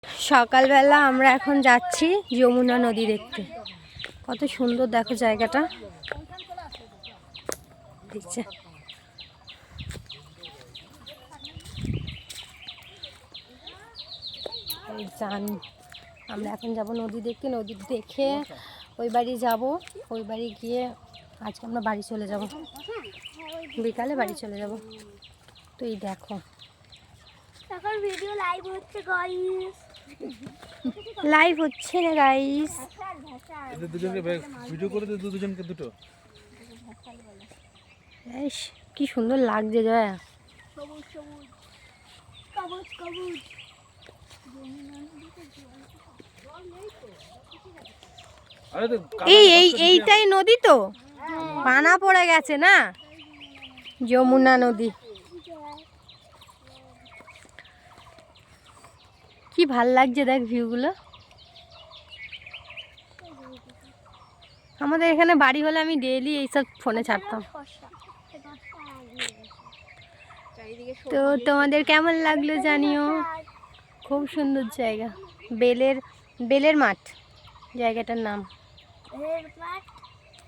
সকালবেলা আমরা এখন যাচ্ছি যমুনা নদী দেখতে। কত সুন্দর দেখো জায়গাটা, দেখছে জান। আমরা এখন যাব নদী দেখতে, নদী দেখে ওই বাড়ি যাব, ওই বাড়ি গিয়ে আজকে আমরা বাড়ি চলে যাব, বিকালে বাড়ি চলে যাব। তো এই দেখো এখন ভিডিও লাইভ হচ্ছে গাইস, লাইভ হচ্ছে না গাইস, এদের দুজনকে ভিডিও করে দে, দুজনকে দুটো। বেশ কি সুন্দর লাগছে জয়া, সবুজ সবুজ সবুজ সবুজ। এইটাই নদী তো, পানা পড়ে গেছে না, যমুনা নদী। কি ভাল লাগছে দেখ ভিউগুলো। আমাদের এখানে বাড়ি হলে আমি ডেইলি এইসব ফোনে ছাড়তাম। তো তোমাদের কেমন লাগলো জানিও, খুব সুন্দর জায়গা, বেলের মাঠ জায়গাটার নাম।